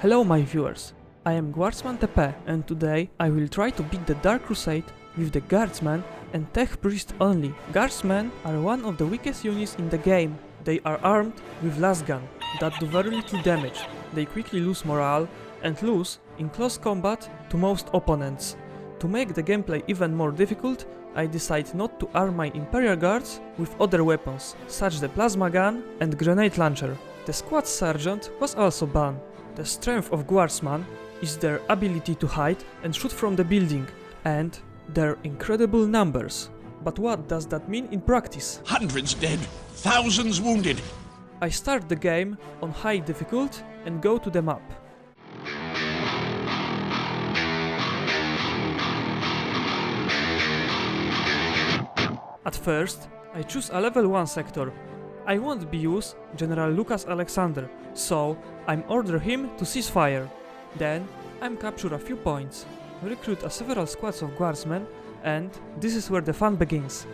Hello my viewers, I am Guardsman TP and today I will try to beat the Dark Crusade with the Guardsmen and Tech Priest only. Guardsmen are one of the weakest units in the game. They are armed with lasgun that do very little damage. They quickly lose morale and lose in close combat to most opponents. To make the gameplay even more difficult, I decide not to arm my Imperial Guards with other weapons, such as the plasma gun and grenade launcher. The squad sergeant was also banned. The strength of Guardsmen is their ability to hide and shoot from the building, and their incredible numbers. But what does that mean in practice? Hundreds dead, thousands wounded. I start the game on high difficult and go to the map. At first, I choose a level 1 sector. I won't be use General Lucas Alexander, so I'm order him to cease fire. Then I'm capture a few points, recruit several squads of guardsmen, and this is where the fun begins.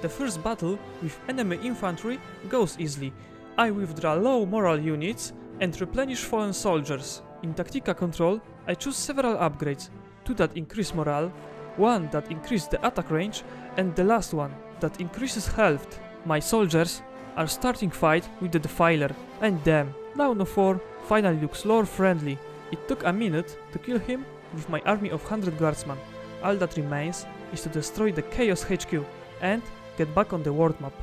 The first battle with enemy infantry goes easily. I withdraw low morale units and replenish fallen soldiers. In tactical control, I choose several upgrades, 2 that increase morale, 1 that increase the attack range, and the last one that increases health. My soldiers are starting fight with the Defiler, and damn, now no 4 finally looks lore friendly. It took a minute to kill him with my army of 100 guardsmen. All that remains is to destroy the Chaos HQ and get back on the world map.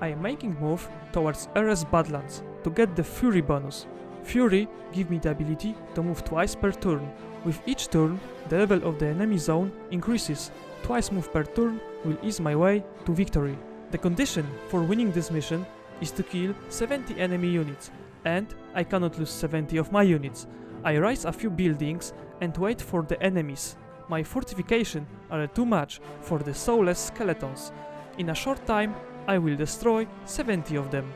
I am making move towards RS Badlands to get the Fury bonus. Fury give me the ability to move twice per turn. With each turn, the level of the enemy zone increases. Twice move per turn will ease my way to victory. The condition for winning this mission is to kill 70 enemy units, and I cannot lose 70 of my units. I raise a few buildings and wait for the enemies. My fortifications are too much for the soulless skeletons. In a short time, I will destroy 70 of them.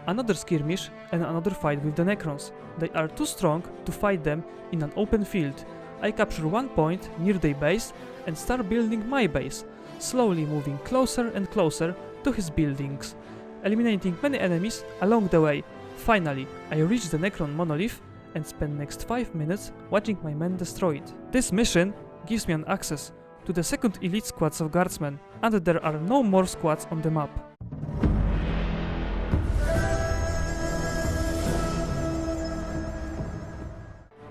Another skirmish and another fight with the Necrons. They are too strong to fight them in an open field. I capture 1 point near their base and start building my base, slowly moving closer and closer to his buildings, eliminating many enemies along the way. Finally, I reach the Necron monolith and spend next 5 minutes watching my men destroy it. This mission gives me an access to the second elite squads of guardsmen, and there are no more squads on the map.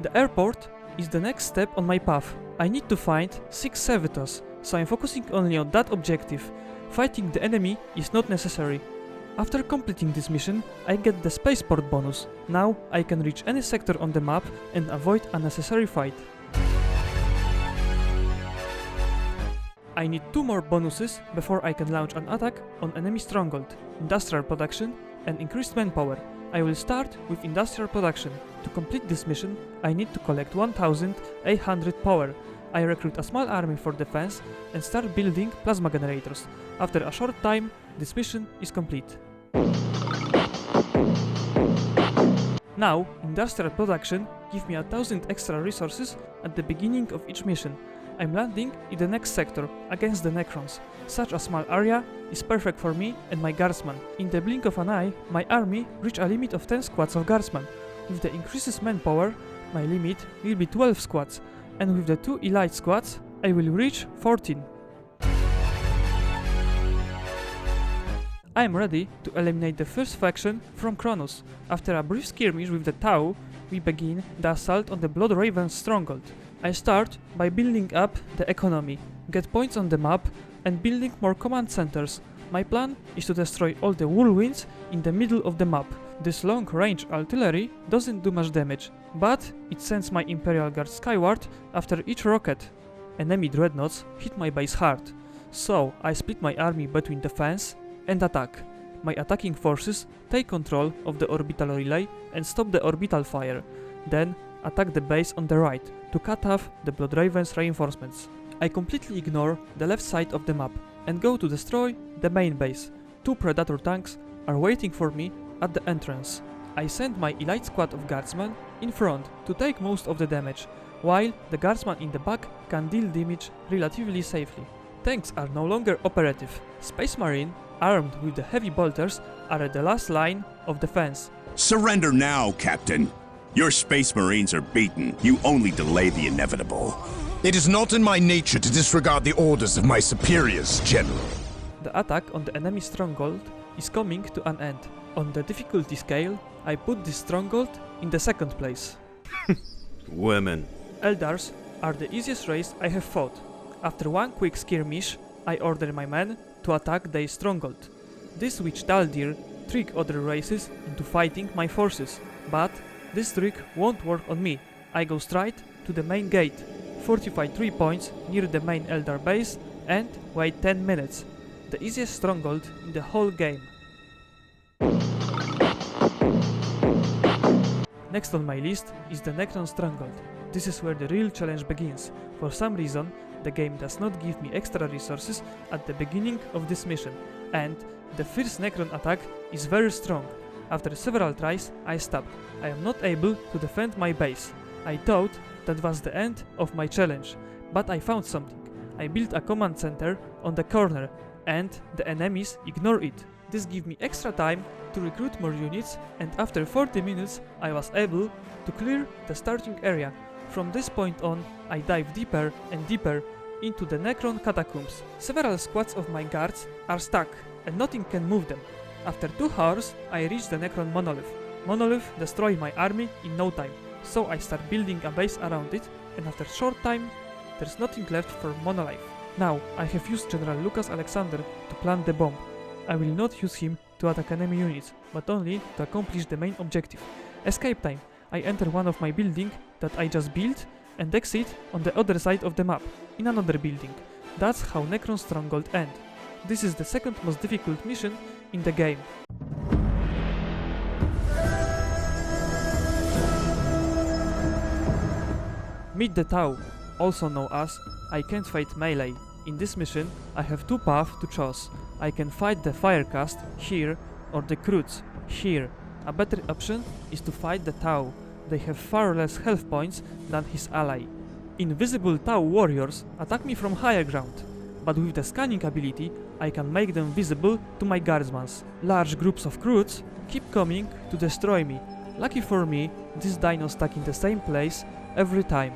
The airport is the next step on my path. I need to find 6 servitors, so I'm focusing only on that objective. Fighting the enemy is not necessary. After completing this mission, I get the spaceport bonus. Now I can reach any sector on the map and avoid unnecessary fight. I need 2 more bonuses before I can launch an attack on enemy stronghold, industrial production and increased manpower. I will start with industrial production. To complete this mission, I need to collect 1800 power. I recruit a small army for defense and start building plasma generators. After a short time, this mission is complete. Now, industrial production gives me 1000 extra resources at the beginning of each mission. I'm landing in the next sector, against the Necrons. Such a small area is perfect for me and my guardsmen. In the blink of an eye, my army reach a limit of 10 squads of guardsmen. With the increases manpower, my limit will be 12 squads, and with the 2 elite squads, I will reach 14. I am ready to eliminate the first faction from Kronus. After a brief skirmish with the Tau, we begin the assault on the Blood Raven's stronghold. I start by building up the economy, get points on the map, and building more command centers. My plan is to destroy all the whirlwinds in the middle of the map. This long-range artillery doesn't do much damage, but it sends my Imperial Guard skyward after each rocket. Enemy dreadnoughts hit my base hard, so I split my army between defense and attack. My attacking forces take control of the orbital relay and stop the orbital fire, then attack the base on the right to cut off the Blood Raven's reinforcements. I completely ignore the left side of the map and go to destroy the main base. 2 Predator tanks are waiting for me at the entrance. I send my elite squad of guardsmen in front to take most of the damage, while the guardsmen in the back can deal damage relatively safely. Tanks are no longer operative. Space Marine armed with the heavy bolters, are at the last line of defense. Surrender now, Captain. Your Space Marines are beaten. You only delay the inevitable. It is not in my nature to disregard the orders of my superiors, General. The attack on the enemy stronghold is coming to an end. On the difficulty scale, I put this stronghold in the second place. Women. Eldars are the easiest race I have fought. After one quick skirmish, I order my men to attack their stronghold. This witch Daldir trick other races into fighting my forces, but this trick won't work on me. I go straight to the main gate, fortify 3 points near the main Eldar base, and wait 10 minutes. The easiest stronghold in the whole game. Next on my list is the Necron stronghold. This is where the real challenge begins. For some reason, the game does not give me extra resources at the beginning of this mission, and the first Necron attack is very strong. After several tries, I stopped. I am not able to defend my base. I thought that was the end of my challenge, but I found something. I built a command center on the corner, and the enemies ignore it. This gave me extra time to recruit more units, and after 40 minutes I was able to clear the starting area. From this point on, I dive deeper and deeper into the Necron catacombs. Several squads of my guards are stuck, and nothing can move them. After 2 hours, I reach the Necron monolith. Monolith destroyed my army in no time, so I start building a base around it, and after short time, there's nothing left for Monolith. Now, I have used General Lucas Alexander to plant the bomb. I will not use him to attack enemy units, but only to accomplish the main objective. Escape time. I enter one of my buildings that I just built and exit on the other side of the map, in another building. That's how Necron Stronghold ends. This is the second most difficult mission in the game. Meet the Tau, also known as I can't fight melee. In this mission, I have 2 paths to choose. I can fight the Firecast here or the Crusade here. A better option is to fight the Tau. They have far less health points than his ally. Invisible Tau warriors attack me from higher ground, but with the scanning ability I can make them visible to my Guardsmen. Large groups of Crusades keep coming to destroy me. Lucky for me, these dinos stuck in the same place every time.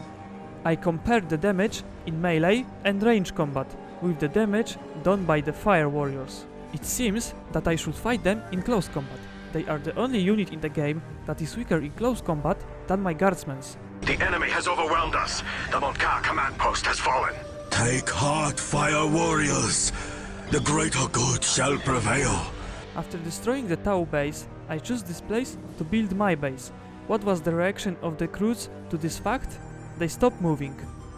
I compared the damage in melee and range combat with the damage done by the fire warriors. It seems that I should fight them in close combat. They are the only unit in the game that is weaker in close combat than my Guardsmen. The enemy has overwhelmed us. The Montcar command post has fallen. Take heart, fire warriors. The greater good shall prevail. After destroying the Tau base, I chose this place to build my base. What was the reaction of the Crusades to this fact? They stopped moving.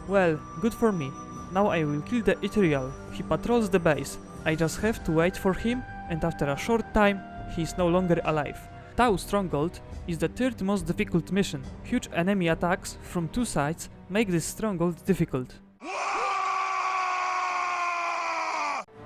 Well, good for me. Now I will kill the Ethereal. He patrols the base. I just have to wait for him, and after a short time, he is no longer alive. Tau Stronghold is the 3rd most difficult mission. Huge enemy attacks from 2 sides make this stronghold difficult.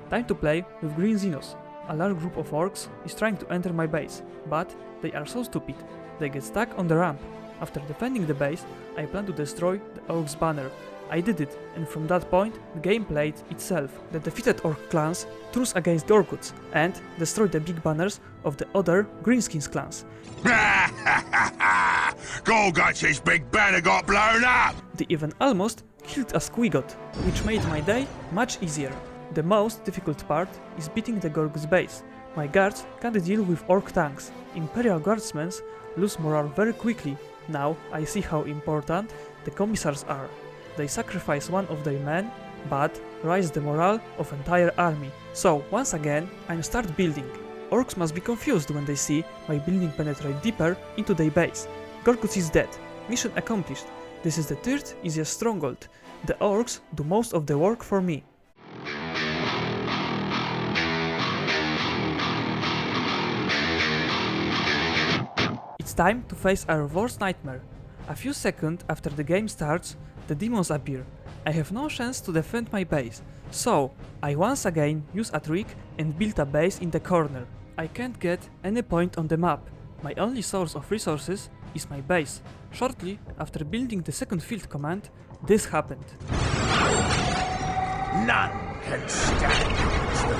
Time to play with Green Xenos. A large group of orcs is trying to enter my base, but they are so stupid. They get stuck on the ramp. After defending the base, I plan to destroy the Orcs banner. I did it, and from that point, the game played itself. The defeated Orc clans truce against the Orcuts and destroy the big banners of the other Greenskins clans. Golgotch's big banner got blown up! They even almost killed a Squigot, which made my day much easier. The most difficult part is beating the Gorg's base. My guards can't deal with Orc tanks. Imperial Guardsmen lose morale very quickly. Now I see how important the commissars are. They sacrifice one of their men, but raise the morale of entire army. So once again, I start building. Orcs must be confused when they see my building penetrate deeper into their base. Gorguts is dead. Mission accomplished. This is the 3rd easiest stronghold. The Orcs do most of the work for me. It's time to face our worst nightmare. A few seconds after the game starts, the demons appear. I have no chance to defend my base, so I once again use a trick and build a base in the corner. I can't get any point on the map. My only source of resources is my base. Shortly after building the second field command, this happened. None can stand against the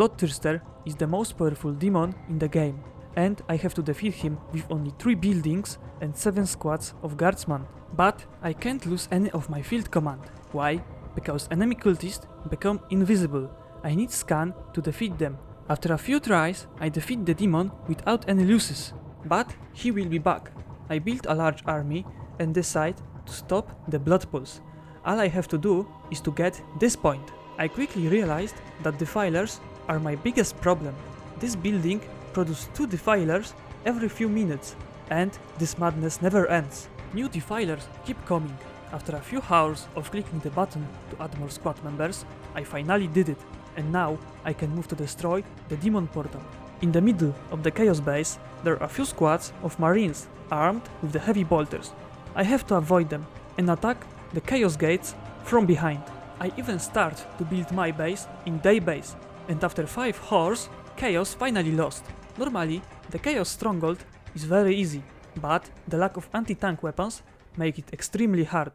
Bloodthirster is the most powerful demon in the game, and I have to defeat him with only 3 buildings and 7 squads of Guardsmen. But I can't lose any of my field command. Why? Because enemy cultists become invisible. I need scan to defeat them. After a few tries, I defeat the demon without any losses. But he will be back. I built a large army and decide to stop the blood pools. All I have to do is to get this point. I quickly realized that defilers are my biggest problem. This building produces 2 defilers every few minutes, and this madness never ends. New defilers keep coming. After a few hours of clicking the button to add more squad members, I finally did it, and now I can move to destroy the demon portal. In the middle of the chaos base, there are a few squads of marines armed with the heavy bolters. I have to avoid them and attack the chaos gates from behind. I even start to build my base in their base, and after 5 hours, chaos finally lost. Normally, the chaos stronghold is very easy, but the lack of anti-tank weapons make it extremely hard.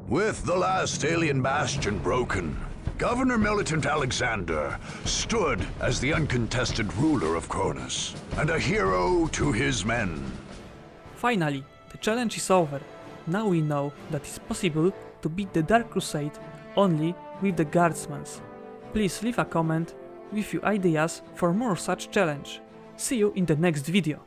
With the last alien bastion broken, Governor Militant Alexander stood as the uncontested ruler of Kronus, and a hero to his men. Finally, the challenge is over. Now we know that it's possible to beat the Dark Crusade only with the Guardsmen. Please leave a comment with your ideas for more such challenge. See you in the next video.